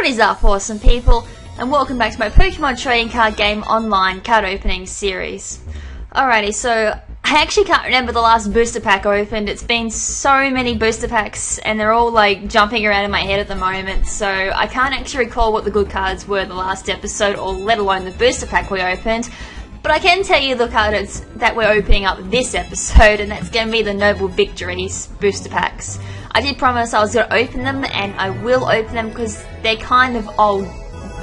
What is up, awesome people, and welcome back to my Pokemon trading card game online card opening series. Alrighty, so I actually can't remember the last booster pack I opened. It's been so many booster packs and they're all like jumping around in my head at the moment, so I can't actually recall what the good cards were the last episode, or let alone the booster pack we opened. But I can tell you the cards that we're opening up this episode, and that's going to be the Noble Victories booster packs. I did promise I was going to open them, and I will open them because they're kind of old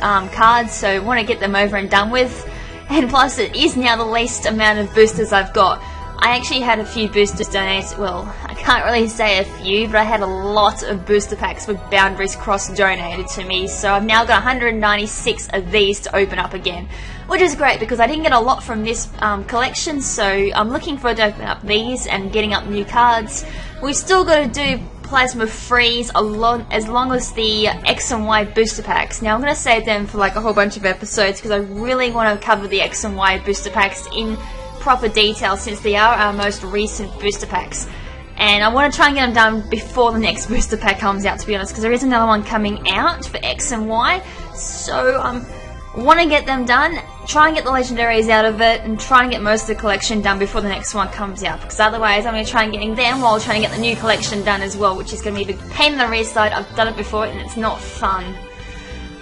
cards, so I want to get them over and done with. And plus, it is now the least amount of boosters I've got. I actually had a few boosters donated. Well, I can't really say a few, but I had a lot of booster packs with Boundaries Cross donated to me, so I've now got 196 of these to open up again, which is great because I didn't get a lot from this collection, so I'm looking forward to opening up these and getting up new cards. We've still got to do Plasma Freeze as long as the X and Y booster packs. Now I'm going to save them for like a whole bunch of episodes because I really want to cover the X and Y booster packs in proper detail since they are our most recent booster packs. And I want to try and get them done before the next booster pack comes out, to be honest, because there is another one coming out for X and Y. So want to get them done, try and get the legendaries out of it, and try and get most of the collection done before the next one comes out, because otherwise I'm going to try and getting them while trying to get the new collection done as well, which is going to be a big pain in the rear side. I've done it before and it's not fun.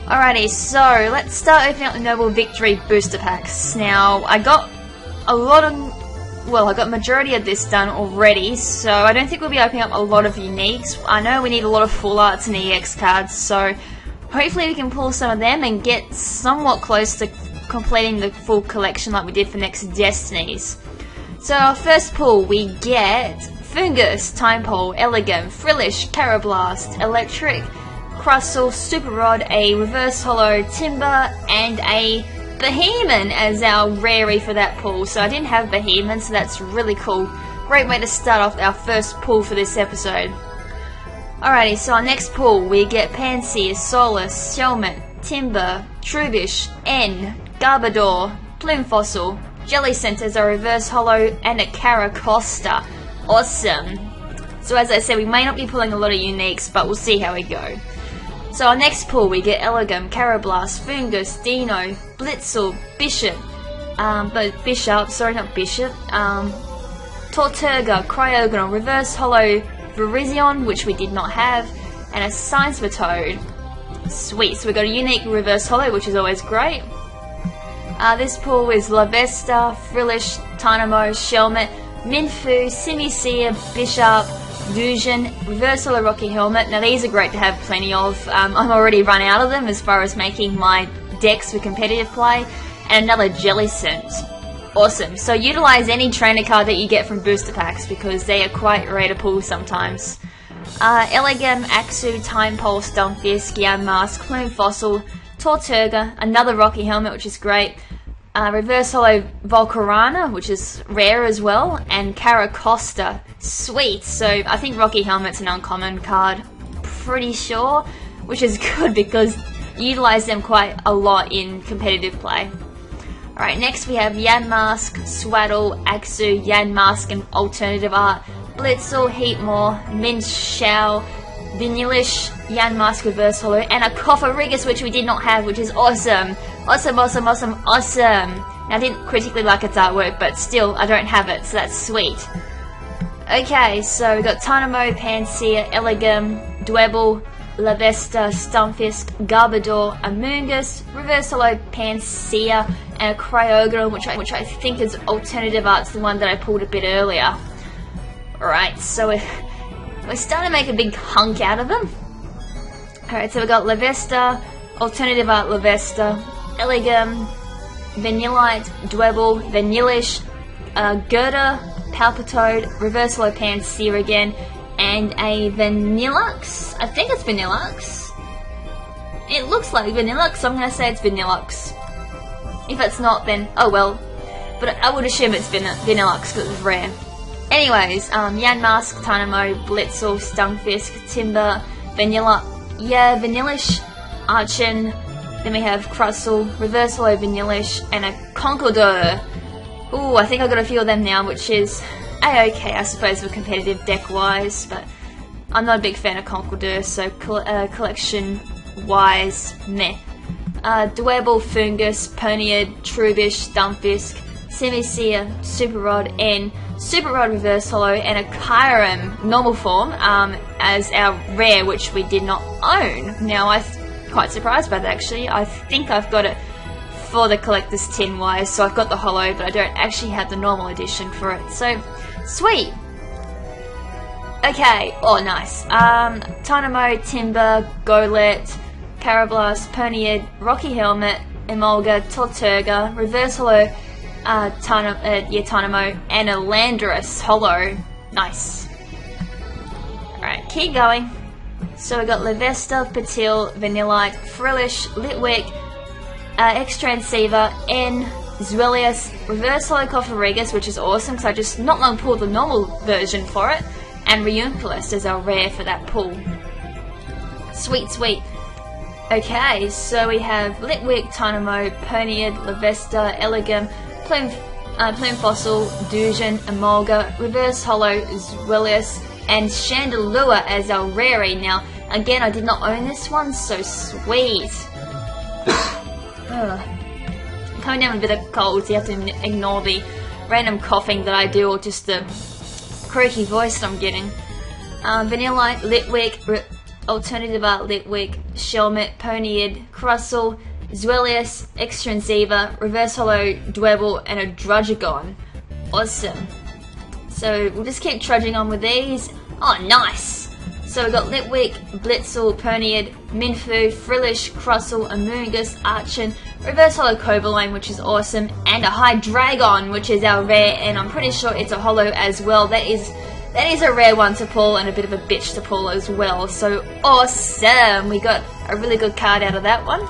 Alrighty, so let's start opening up the Noble Victory booster packs. Now, I got a lot of, well, I got majority of this done already, so I don't think we'll be opening up a lot of uniques. I know we need a lot of full arts and EX cards, so hopefully we can pull some of them and get somewhat close to completing the full collection like we did for Next Destinies. So our first pull, we get Fungus, Time Pole, Elegant, Frillish, Carablast, Electric, Crustle, Super Rod, a Reverse Hollow, Timber, and a Behemoth as our rarey for that pull. So I didn't have Behemoth, so that's really cool. Great way to start off our first pull for this episode. Alrighty, so our next pull, we get Pansear, Solus, Shelmet, Timber, Trubbish, N, Garbodor, Plume Fossil, Jellicent as a Reverse Hollow, and a Caracosta. Awesome! So as I said, we may not be pulling a lot of uniques, but we'll see how we go. So our next pull, we get Elegum, Carablast, Fungus, Dino, Blitzel, Bishop, Torterga, Cryogonal, Reverse Hollow, Virizion, which we did not have, and a Science for Toad. Sweet, so we got a unique Reverse Hollow, which is always great. This pull is Lavesta, Frillish, Tynamo, Shelmet, Minfu, Simisear, Bishop, Dusion, Reverse Hollow Rocky Helmet. Now these are great to have plenty of. I'm already run out of them as far as making my decks for competitive play. And another Jellicent. Awesome. So utilize any trainer card that you get from booster packs because they are quite rare to pull sometimes. Elegam, Axu, Time Pole, Stunfisk, Yamask, Plume Fossil, Torterga, another Rocky Helmet, which is great. Reverse Hollow Volcarona, which is rare as well, and Caracosta. Sweet. So I think Rocky Helmet's an uncommon card, pretty sure, which is good because you utilize them quite a lot in competitive play. Alright, next we have Yamask, Swaddle, Axu, Yamask, and Alternative Art, Blitzel, Heatmore, Minshao, Vanillish, Yamask Reverse Hollow, and a Cofferrigus, which we did not have, which is awesome. Awesome, awesome, awesome, awesome. Now, I didn't critically like its artwork, but still, I don't have it, so that's sweet. Okay, so we got Tynamo, Pansear, Elegum, Dwebble, Lavesta, Stunfisk, Garbodor, Amoonguss, Reverse Hollow, Pansear, and a Cryogonal, which I think is Alternative Arts, the one that I pulled a bit earlier. Alright, so we're starting to make a big hunk out of them. Alright, so we got Lavesta, Alternative Art Lavesta, Elegum, Vanillite, Dwebble, Vanillish, Gerda, Palpitoad, Reverse Hollow Pansear again, and a Vanillux. I think it's Vanillux. It looks like Vanillux, so I'm going to say it's Vanillux. If it's not, then oh well. But I would assume it's Vanillux because it's rare. Anyways, Yamask, Tynamo, Blitzel, Stunfisk, Timber, Vanillish, Archon, then we have Crustle, Reverse Hollow Vanillish, and a Conkeldurr. Ooh, I think I've got a few of them now, which is a-okay, I suppose, for competitive deck-wise, but I'm not a big fan of Conkeldurr, so collection Wise, meh. Dwebble, Fungus, Ponyard, Trubish, Dumpfisk, Semiseer, Super Rod, N, Super Rod Reverse Hollow, and a Kyurem normal form as our rare, which we did not own. Now, I'm quite surprised by that actually. I think I've got it for the collector's tin wise, so I've got the hollow, but I don't actually have the normal edition for it. So, sweet! Okay, oh nice. Tynamo, Timber, Golett, Carablast, Ponyard, Rocky Helmet, Emolga, Torterga, Reverse Hollow, Tynamo, and a Landorus Hollow. Nice. Alright, keep going. So we got Levesta, Patil, Vanillite, Frillish, Litwick, X-Transceiver, N, Zwellius, Reverse Hollow Cofferegus, which is awesome because I just not long pulled the normal version for it, and Reunculus as our rare for that pull. Sweet, sweet. Okay, so we have Litwick, Tynamo, Ponyard, Levesta, Elegum, Plume Fossil, Dusion, Emolga, Reverse Hollow, Zwellius, and Chandelure as our rarey. Now, again, I did not own this one, so sweet. Coming down with a bit of cold, so you have to ignore the random coughing that I do, or just the croaky voice that I'm getting. Vanillite, Litwick, Alternative Art Litwick, Shelmet, Ponyard, Crustle, Zwellius, X-Transceiver, Reverse Hollow, Dwebble, and a Drudgegon. Awesome. So we'll just keep trudging on with these. Oh, nice! So we've got Litwick, Blitzel, Ponyard, Minfu, Frillish, Crustle, Amoongus, Archon, Reverse Hollow Cobaline, which is awesome, and a Hydreigon, which is our rare, and I'm pretty sure it's a hollow as well. That is a rare one to pull and a bit of a bitch to pull as well. So awesome! We got a really good card out of that one.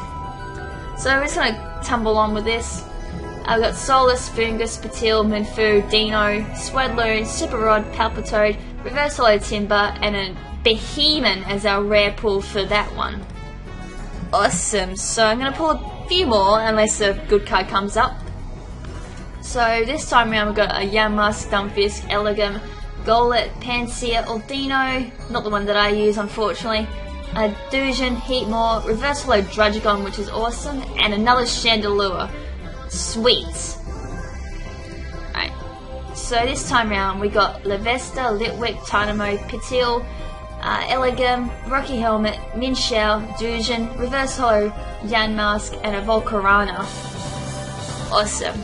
So we're just going to tumble on with this. We've got Solus, Fungus, Patil, Minfu, Dino, Swedloon, Super Rod, Palpitoad, Reverse Hollow Timber, and a Behemoth as our rare pull for that one. Awesome. So I'm going to pull a few more unless a good card comes up. So this time around we've got a Yamask, Dumpfisk, Elegum, Golett, Pansear, Aldino, not the one that I use unfortunately, a Dusion, Heatmore, Reverse Hollow Drudgegon, which is awesome, and another Chandelure. Sweet. Alright, so this time round we got Levesta, Litwick, Tynamo, Patil, Elegum, Rocky Helmet, Minshao, Dusion, Reverse Hollow, Yanmask, and a Volcarona. Awesome.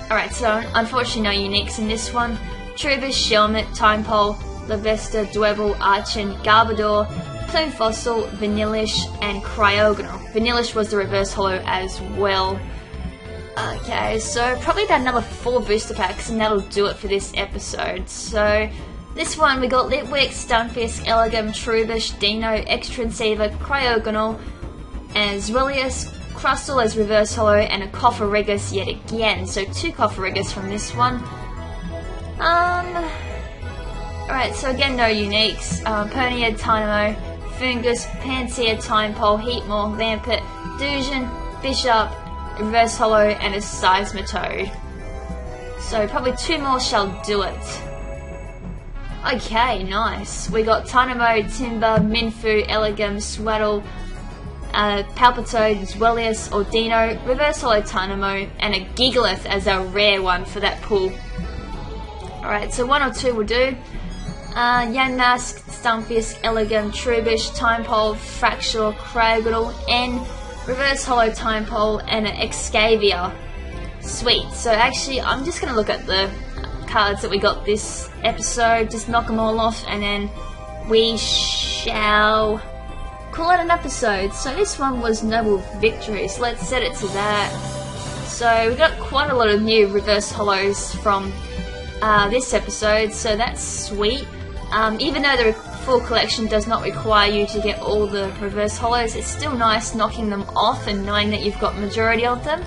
Alright, so unfortunately no uniques in this one. Trubish, Shelmet, Timepole, Levesta, Dwebble, Archon, Garbodor, Plume Fossil, Vanillish, and Cryogonal. Vanillish was the Reverse Hollow as well. Okay, so probably about another 4 booster packs and that'll do it for this episode. So this one we got Litwick, Stunfisk, Elegum, Trubish, Dino, X-Transceiver, Cryogonal, and Zwellius, Crustle as Reverse Hollow, and a Cofferegus yet again. So 2 Cofferegus from this one. Alright, so again no uniques. Ponyard, Tynamo, Fungus, Pansear, Timepole, Heatmore, Lampet, Dusion, Bishop, Reverse Hollow, and a Seismitoad. So probably 2 more shall do it. Okay, nice. We got Tynamo, Timber, Minfu, Elegum, Swaddle, Palpitoad, Zwellius, Ordino, Reverse Hollow Tynamo, and a Gigalith as our rare one for that pull. Alright, so 1 or 2 will do. Yanmask, Stunfisk, Elegum, Trubish, Timepole, Fracture, Cryogonal, N, Reverse Hollow Timepole, and an Excavia. Sweet. So actually, I'm just going to look at the cards that we got this episode, just knock them all off, and then we shall call it an episode. So this one was Noble Victory, so let's set it to that. So we got quite a lot of new Reverse Hollows from this episode, so that's sweet. Even though the full collection does not require you to get all the Reverse Hollows, it's still nice knocking them off and knowing that you've got majority of them.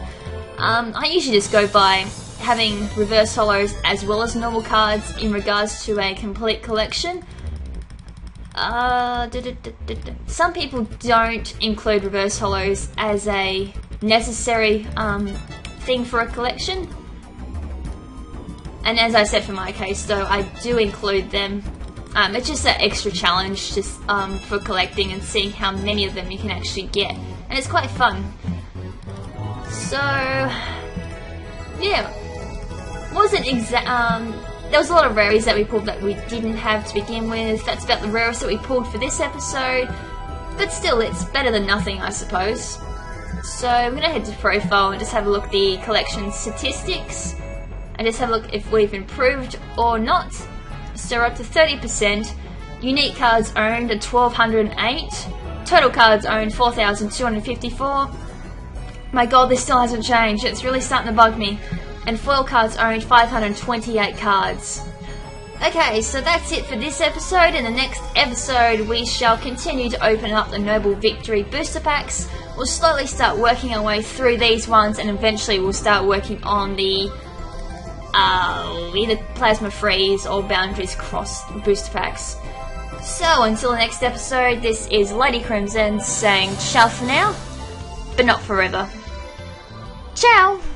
I usually just go by having Reverse Hollows as well as normal cards in regards to a complete collection. Some people don't include Reverse Hollows as a necessary thing for a collection. And as I said for my case though, I do include them It's just that extra challenge just for collecting and seeing how many of them you can actually get, and it's quite fun. So yeah, wasn't there was a lot of rarities that we pulled that we didn't have to begin with. That's about the rarest that we pulled for this episode, but still, it's better than nothing, I suppose. So I'm gonna head to profile and just have a look at the collection statistics, and just have a look if we've improved or not. So we're up to 30%. Unique cards owned at 1,208. Total cards owned 4,254. My god, this still hasn't changed. It's really starting to bug me. And foil cards owned 528 cards. Okay, so that's it for this episode. In the next episode, we shall continue to open up the Noble Victory booster packs. We'll slowly start working our way through these ones, and eventually we'll start working on the either Plasma Freeze or Boundaries Cross booster packs. So until the next episode, this is LadyKrimZen saying ciao for now, but not forever. Ciao!